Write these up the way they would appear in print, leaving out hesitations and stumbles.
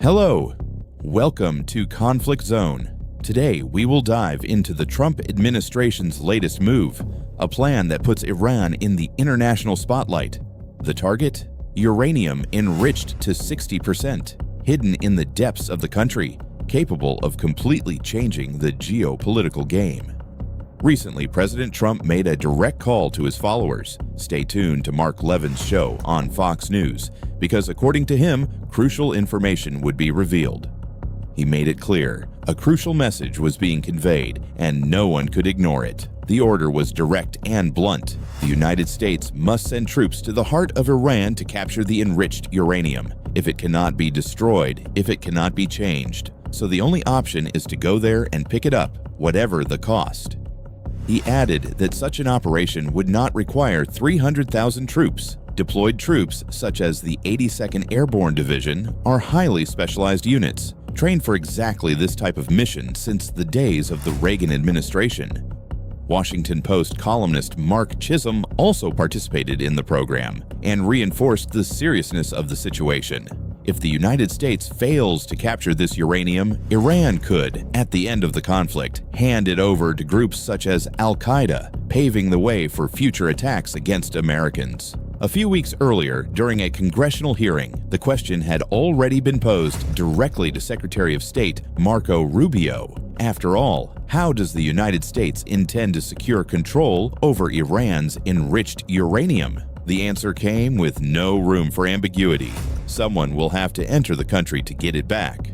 Hello, welcome to Conflict Zone. Today we will dive into the Trump administration's latest move, a plan that puts Iran in the international spotlight. The target? Uranium enriched to 60%, hidden in the depths of the country, capable of completely changing the geopolitical game. Recently, President Trump made a direct call to his followers. Stay tuned to Mark Levin's show on Fox News, because according to him, crucial information would be revealed. He made it clear, a crucial message was being conveyed, and no one could ignore it. The order was direct and blunt. The United States must send troops to the heart of Iran to capture the enriched uranium, if it cannot be destroyed, if it cannot be changed. So the only option is to go there and pick it up, whatever the cost. He added that such an operation would not require 300,000 troops. Deployed troops, such as the 82nd Airborne Division, are highly specialized units, trained for exactly this type of mission since the days of the Reagan administration. Washington Post columnist Mark Chisholm also participated in the program and reinforced the seriousness of the situation. If the United States fails to capture this uranium, Iran could, at the end of the conflict, hand it over to groups such as Al-Qaeda, paving the way for future attacks against Americans. A few weeks earlier, during a congressional hearing, the question had already been posed directly to Secretary of State Marco Rubio. After all, how does the United States intend to secure control over Iran's enriched uranium? The answer came with no room for ambiguity. Someone will have to enter the country to get it back.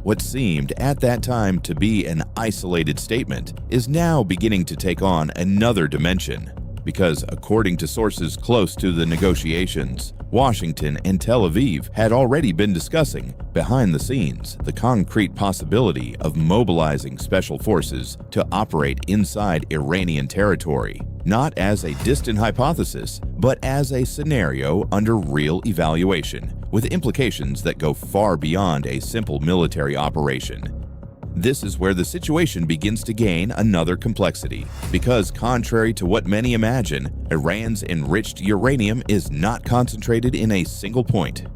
What seemed at that time to be an isolated statement is now beginning to take on another dimension. Because according to sources close to the negotiations, Washington and Tel Aviv had already been discussing, behind the scenes, the concrete possibility of mobilizing special forces to operate inside Iranian territory, not as a distant hypothesis, but as a scenario under real evaluation, with implications that go far beyond a simple military operation. This is where the situation begins to gain another complexity, because contrary to what many imagine, Iran's enriched uranium is not concentrated in a single point.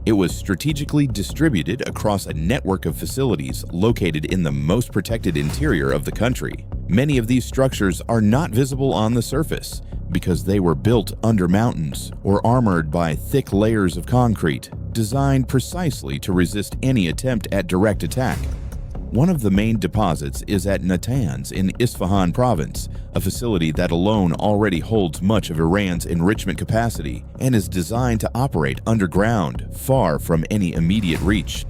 It was strategically distributed across a network of facilities located in the most protected interior of the country. Many of these structures are not visible on the surface because they were built under mountains or armored by thick layers of concrete, designed precisely to resist any attempt at direct attack. One of the main deposits is at Natanz in Isfahan province, a facility that alone already holds much of Iran's enrichment capacity and is designed to operate underground, far from any immediate reach.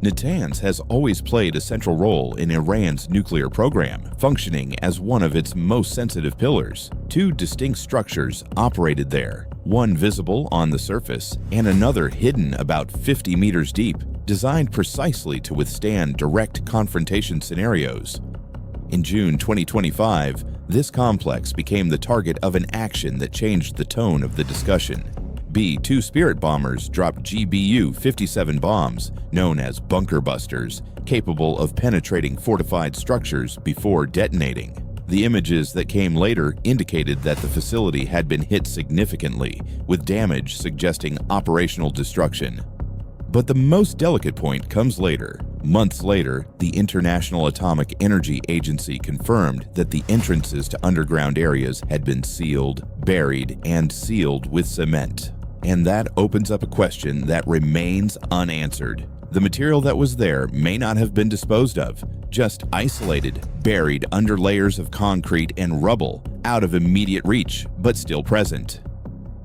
Natanz has always played a central role in Iran's nuclear program, functioning as one of its most sensitive pillars. Two distinct structures operated there, one visible on the surface and another hidden about 50 meters deep, designed precisely to withstand direct confrontation scenarios. In June 2025, this complex became the target of an action that changed the tone of the discussion. B-2 Spirit bombers dropped GBU-57 bombs, known as bunker busters, capable of penetrating fortified structures before detonating. The images that came later indicated that the facility had been hit significantly, with damage suggesting operational destruction. But the most delicate point comes later. Months later, the International Atomic Energy Agency confirmed that the entrances to underground areas had been sealed, buried, and sealed with cement. And that opens up a question that remains unanswered. The material that was there may not have been disposed of, just isolated, buried under layers of concrete and rubble, out of immediate reach, but still present.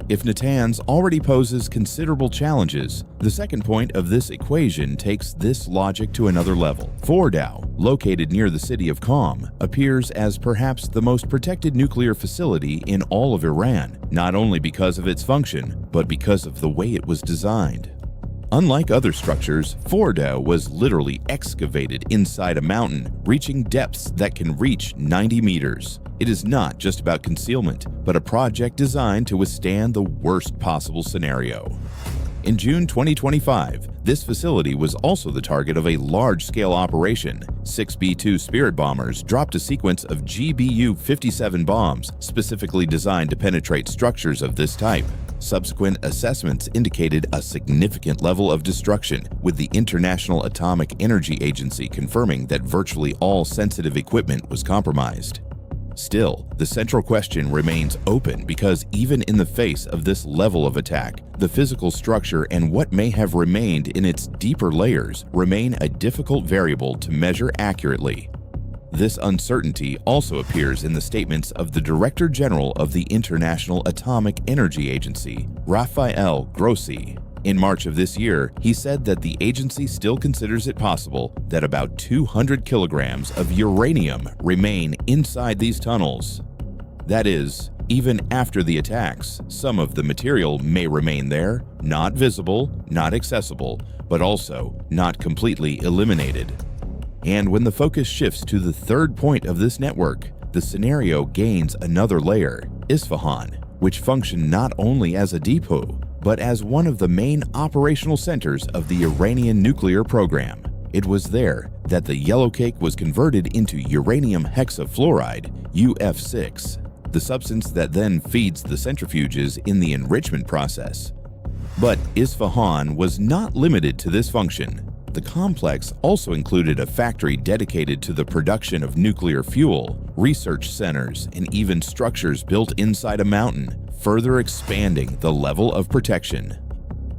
If Natanz already poses considerable challenges, the second point of this equation takes this logic to another level. Fordow, located near the city of Qom, appears as perhaps the most protected nuclear facility in all of Iran, not only because of its function, but because of the way it was designed. Unlike other structures, Fordow was literally excavated inside a mountain, reaching depths that can reach 90 meters. It is not just about concealment, but a project designed to withstand the worst possible scenario. In June 2025, this facility was also the target of a large-scale operation. 6 B-2 Spirit bombers dropped a sequence of GBU-57 bombs specifically designed to penetrate structures of this type. Subsequent assessments indicated a significant level of destruction, with the International Atomic Energy Agency confirming that virtually all sensitive equipment was compromised. Still, the central question remains open because even in the face of this level of attack, the physical structure and what may have remained in its deeper layers remain a difficult variable to measure accurately. This uncertainty also appears in the statements of the Director General of the International Atomic Energy Agency, Rafael Grossi. In March of this year, he said that the agency still considers it possible that about 200 kilograms of uranium remain inside these tunnels. That is, even after the attacks, some of the material may remain there, not visible, not accessible, but also not completely eliminated. And when the focus shifts to the third point of this network, the scenario gains another layer, Isfahan, which functioned not only as a depot, but as one of the main operational centers of the Iranian nuclear program. It was there that the yellow cake was converted into uranium hexafluoride, UF6, the substance that then feeds the centrifuges in the enrichment process. But Isfahan was not limited to this function. The complex also included a factory dedicated to the production of nuclear fuel, research centers, and even structures built inside a mountain, further expanding the level of protection.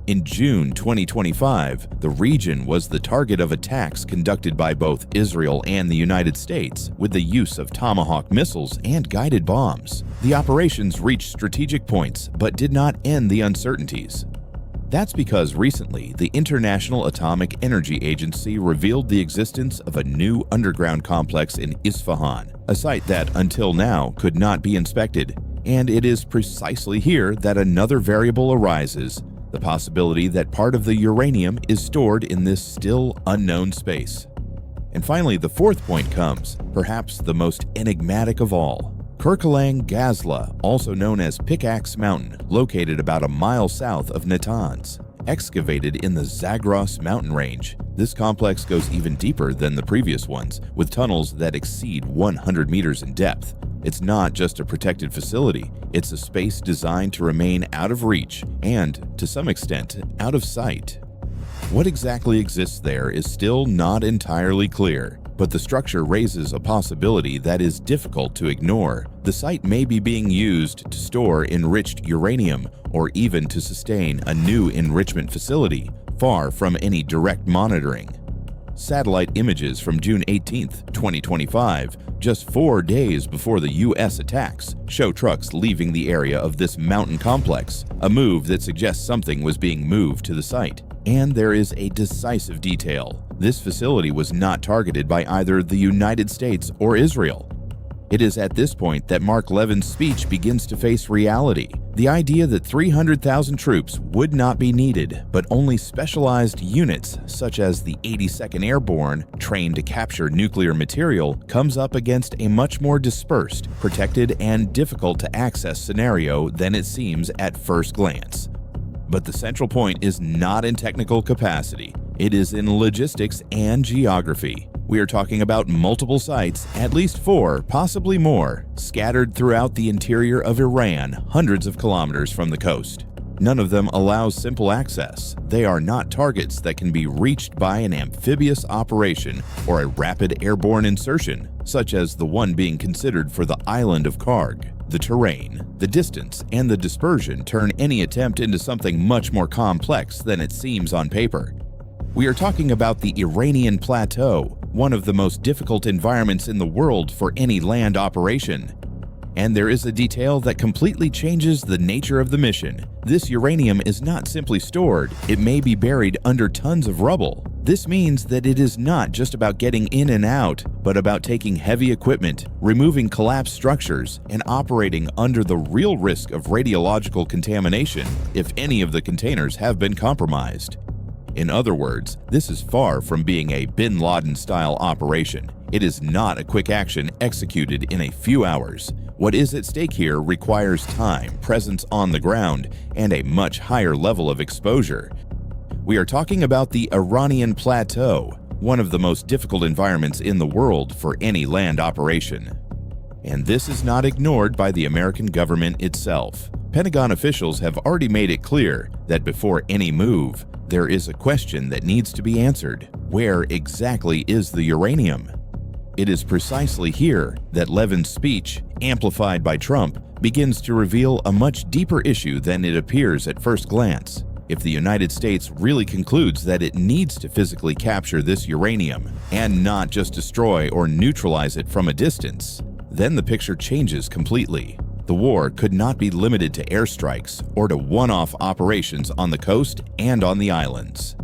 In June 2025, the region was the target of attacks conducted by both Israel and the United States with the use of Tomahawk missiles and guided bombs. The operations reached strategic points but did not end the uncertainties. That's because recently, the International Atomic Energy Agency revealed the existence of a new underground complex in Isfahan, a site that until now could not be inspected. And it is precisely here that another variable arises, the possibility that part of the uranium is stored in this still unknown space. And finally, the fourth point comes, perhaps the most enigmatic of all. Kirkland Gazla, also known as Pickaxe Mountain, located about a mile south of Natanz. Excavated in the Zagros mountain range, this complex goes even deeper than the previous ones, with tunnels that exceed 100 meters in depth. It's not just a protected facility, it's a space designed to remain out of reach and, to some extent, out of sight. What exactly exists there is still not entirely clear, but the structure raises a possibility that is difficult to ignore. The site may be being used to store enriched uranium or even to sustain a new enrichment facility, far from any direct monitoring. Satellite images from June 18, 2025, just 4 days before the U.S. attacks, show trucks leaving the area of this mountain complex, a move that suggests something was being moved to the site. And there is a decisive detail. This facility was not targeted by either the United States or Israel. It is at this point that Mark Levin's speech begins to face reality. The idea that 300,000 troops would not be needed, but only specialized units, such as the 82nd Airborne, trained to capture nuclear material, comes up against a much more dispersed, protected, and difficult to access scenario than it seems at first glance. But the central point is not in technical capacity. It is in logistics and geography. We are talking about multiple sites, at least 4, possibly more, scattered throughout the interior of Iran, hundreds of kilometers from the coast. None of them allows simple access. They are not targets that can be reached by an amphibious operation or a rapid airborne insertion, such as the one being considered for the island of Karg. The terrain, the distance, and the dispersion turn any attempt into something much more complex than it seems on paper. We are talking about the Iranian Plateau, one of the most difficult environments in the world for any land operation. And there is a detail that completely changes the nature of the mission. This uranium is not simply stored, it may be buried under tons of rubble. This means that it is not just about getting in and out, but about taking heavy equipment, removing collapsed structures, and operating under the real risk of radiological contamination if any of the containers have been compromised. In other words, this is far from being a Bin Laden-style operation. It is not a quick action executed in a few hours. What is at stake here requires time, presence on the ground, and a much higher level of exposure. We are talking about the Iranian Plateau, one of the most difficult environments in the world for any land operation. And this is not ignored by the American government itself. Pentagon officials have already made it clear that before any move, there is a question that needs to be answered. Where exactly is the uranium? It is precisely here that Levin's speech, amplified by Trump, begins to reveal a much deeper issue than it appears at first glance. If the United States really concludes that it needs to physically capture this uranium and not just destroy or neutralize it from a distance, then the picture changes completely. The war could not be limited to airstrikes or to one-off operations on the coast and on the islands.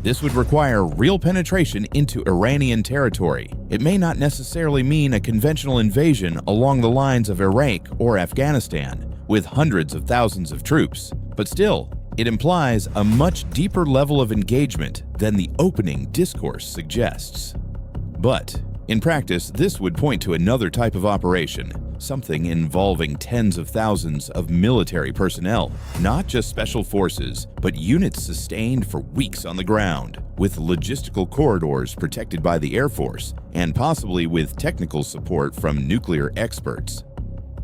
This would require real penetration into Iranian territory. It may not necessarily mean a conventional invasion along the lines of Iraq or Afghanistan, with hundreds of thousands of troops, but still, it implies a much deeper level of engagement than the opening discourse suggests. But, in practice, this would point to another type of operation, something involving tens of thousands of military personnel, not just special forces, but units sustained for weeks on the ground, with logistical corridors protected by the Air Force, and possibly with technical support from nuclear experts.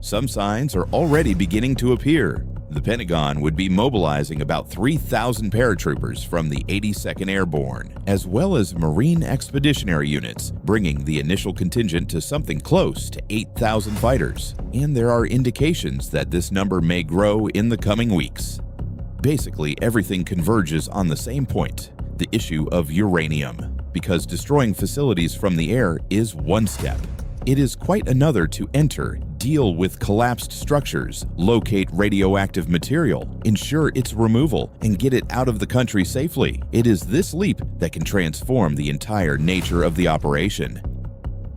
Some signs are already beginning to appear. The Pentagon would be mobilizing about 3,000 paratroopers from the 82nd Airborne, as well as Marine Expeditionary Units, bringing the initial contingent to something close to 8,000 fighters. And there are indications that this number may grow in the coming weeks. Basically, everything converges on the same point, the issue of uranium, because destroying facilities from the air is one step. It is quite another to enter, deal with collapsed structures, locate radioactive material, ensure its removal, and get it out of the country safely. It is this leap that can transform the entire nature of the operation.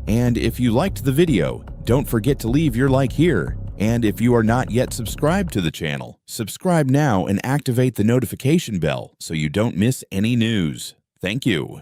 And if you liked the video, don't forget to leave your like here. And if you are not yet subscribed to the channel, subscribe now and activate the notification bell so you don't miss any news. Thank you.